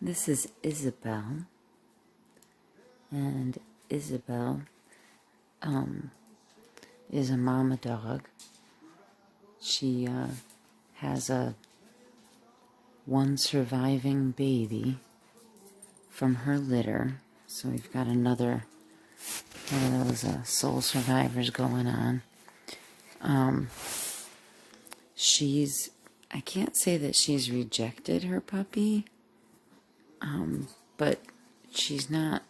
This is Isabel, and Isabel is a mama dog. She has one surviving baby from her litter, so we've got another one of those soul survivors going on. I can't say that she's rejected her puppy, but she's not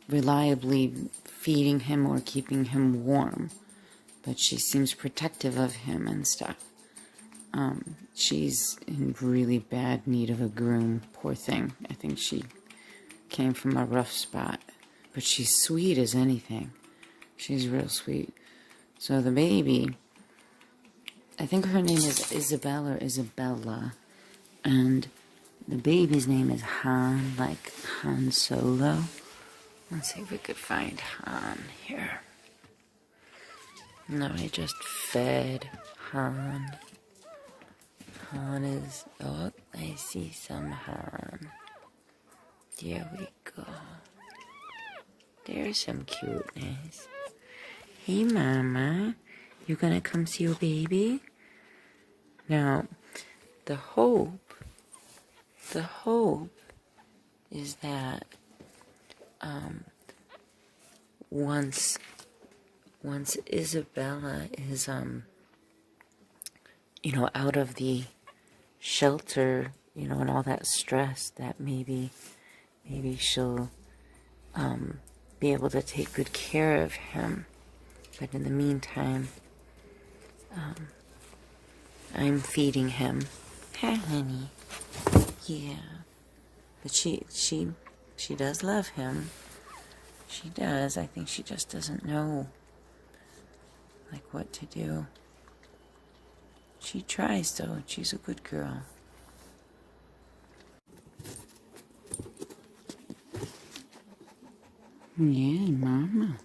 reliably feeding him or keeping him warm, but she seems protective of him and stuff. She's in really bad need of a groom, poor thing. I think she came from a rough spot, but she's sweet as anything. She's real sweet. So the baby, I think her name is Isabel or Isabella, and the baby's name is Han, like Han Solo. Let's see if we could find Han here. No, I just fed Han. Han is, oh, I see some Han. There we go. There's some cuteness. Hey, Mama, you gonna come see your baby? Now, the hope is that once Isabella is out of the shelter, and all that stress, that maybe she'll be able to take good care of him. But in the meantime, I'm feeding him. Hi, honey. Yeah. But she does love him. She does. I think she just doesn't know, like, what to do. She tries, though. She's a good girl. Yeah, Mama.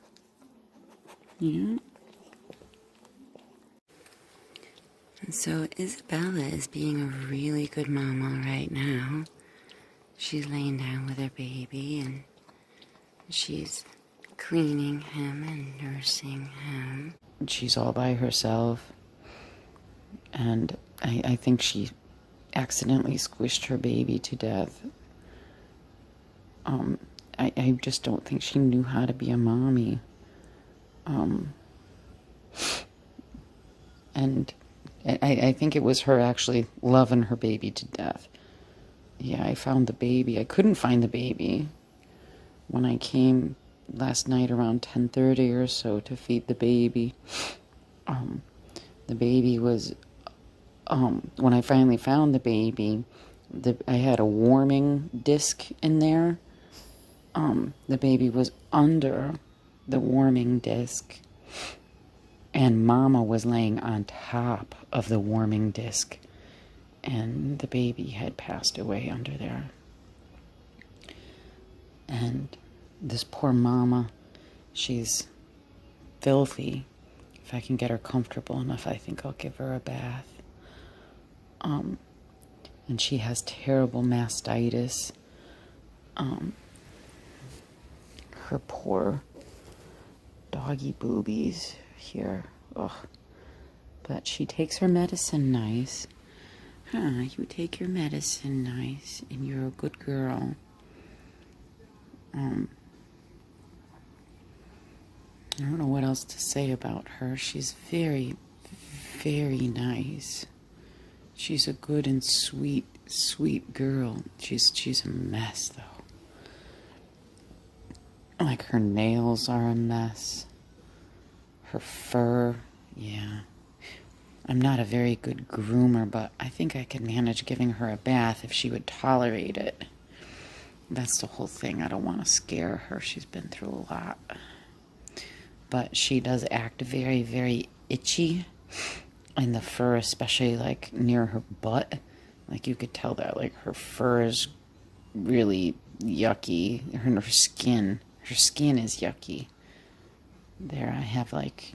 Yeah. And so Isabella is being a really good mama right now. She's laying down with her baby, and she's cleaning him and nursing him. She's all by herself, and I think she accidentally squished her baby to death. I just don't think she knew how to be a mommy. And I think it was her actually loving her baby to death. Yeah, I found the baby. I couldn't find the baby when I came last night around 10:30 or so to feed the baby. The baby was, when I finally found the baby, I had a warming disc in there. The baby was under the warming disc, and Mama was laying on top of the warming disc, and the baby had passed away under there. And this poor Mama, she's filthy. If I can get her comfortable enough, I think I'll give her a bath. And she has terrible mastitis. Her poor doggy boobies here. Ugh. But she takes her medicine nice. You take your medicine nice, and you're a good girl. I don't know what else to say about her. She's very, very nice. She's a good and sweet, sweet girl. She's a mess, though. Like, her nails are a mess. Her fur, yeah. I'm not a very good groomer, but I think I could manage giving her a bath if she would tolerate it. That's the whole thing. I don't want to scare her. She's been through a lot. But she does act very, very itchy. And the fur, especially, like, near her butt. Like, you could tell that, like, her fur is really yucky. Her skin is yucky. There, I have, like,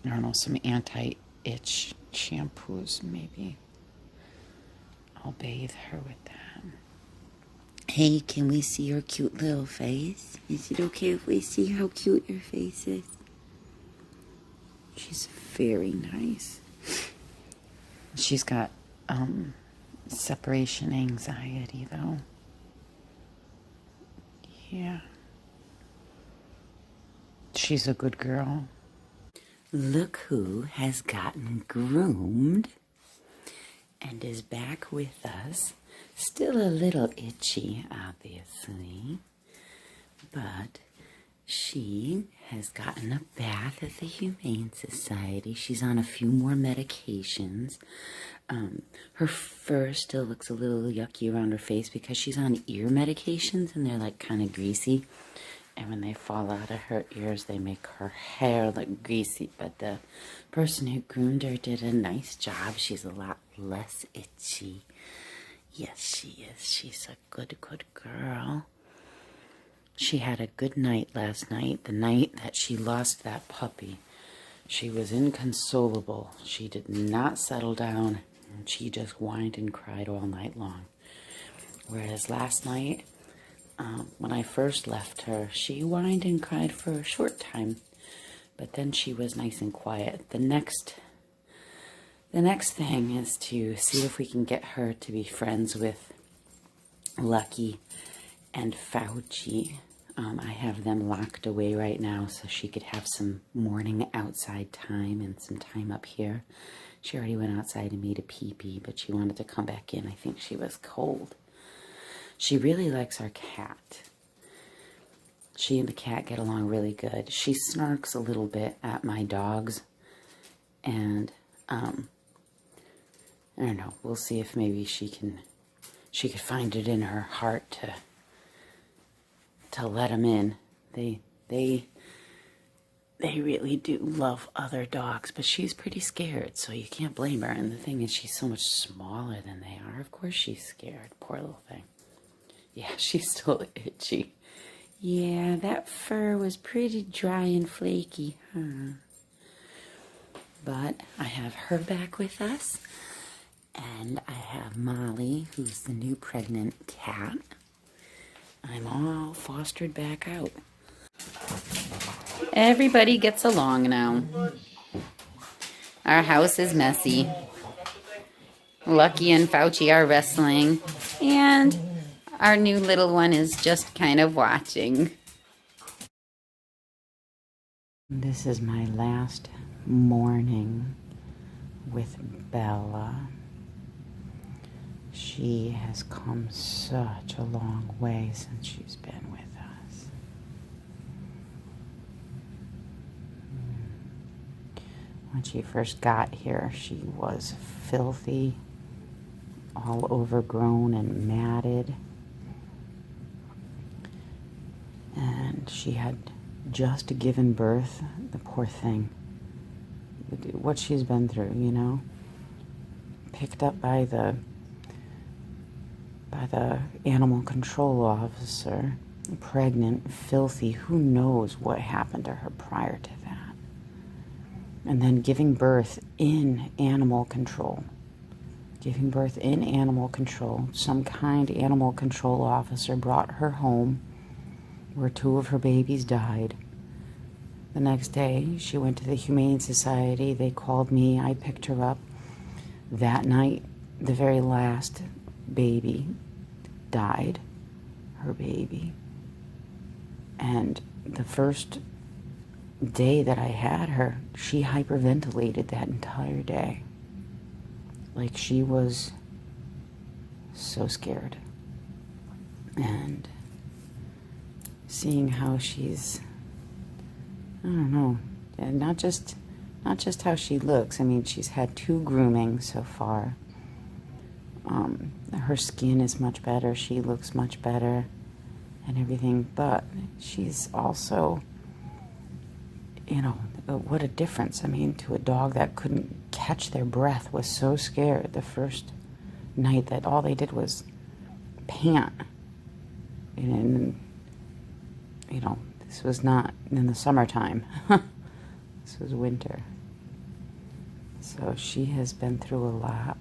I don't know, some anti-itch shampoos, maybe. I'll bathe her with that. Hey, can we see your cute little face? Is it okay if we see how cute your face is? She's very nice. She's got separation anxiety, though. Yeah. She's a good girl. Look who has gotten groomed and is back with us. Still a little itchy, obviously, but she has gotten a bath at the Humane Society. She's on a few more medications. Her fur still looks a little yucky around her face because she's on ear medications and they're like kind of greasy. And when they fall out of her ears, they make her hair look greasy. But the person who groomed her did a nice job. She's a lot less itchy. Yes, she is. She's a good, good girl. She had a good night last night, the night that she lost that puppy. She was inconsolable. She did not settle down, and she just whined and cried all night long. Whereas last night, when I first left her, she whined and cried for a short time, but then she was nice and quiet. The next thing is to see if we can get her to be friends with Lucky and Fauci. I have them locked away right now so she could have some morning outside time and some time up here. She already went outside and made a pee-pee, but she wanted to come back in. I think she was cold. She really likes our cat. She and the cat get along really good. She snarks a little bit at my dogs, and I don't know. We'll see if maybe she could find it in her heart to let them in. They really do love other dogs, but she's pretty scared, so you can't blame her. And the thing is, she's so much smaller than they are. Of course she's scared. Poor little thing. Yeah, she's still itchy. Yeah, that fur was pretty dry and flaky, huh? But I have her back with us, and I have Molly, who's the new pregnant cat. I'm all fostered back out. Everybody gets along now. Our house is messy. Lucky and Fauci are wrestling, and our new little one is just kind of watching. This is my last morning with Bella. She has come such a long way since she's been with us. When she first got here, she was filthy, all overgrown and matted. And she had just given birth, the poor thing. What she's been through, you know? Picked up by the animal control officer, pregnant, filthy. Who knows what happened to her prior to that? And then giving birth in animal control. Giving birth in animal control. Some kind animal control officer brought her home where 2 of her babies died. The next day, she went to the Humane Society. They called me. I picked her up. That night, the very last baby died, her baby. And the first day that I had her, she hyperventilated that entire day. Like she was so scared. And seeing how she's, I don't know, and not just how she looks. I mean, she's had 2 groomings so far. Her skin is much better. She looks much better and everything. But she's also, you know, what a difference. I mean, to a dog that couldn't catch their breath, was so scared the first night that all they did was pant. And, you know, this was not in the summertime. This was winter. So she has been through a lot.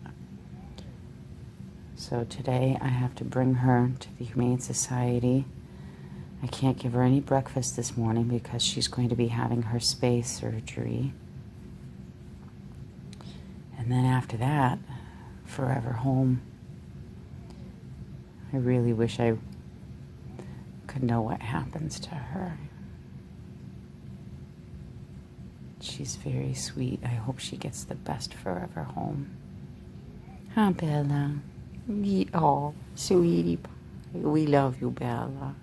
So today I have to bring her to the Humane Society. I can't give her any breakfast this morning because she's going to be having her spay surgery. And then after that, forever home. I really wish I could know what happens to her. She's very sweet. I hope she gets the best forever home. Huh, Bella? Oh, sweetie pie. We love you, Bella.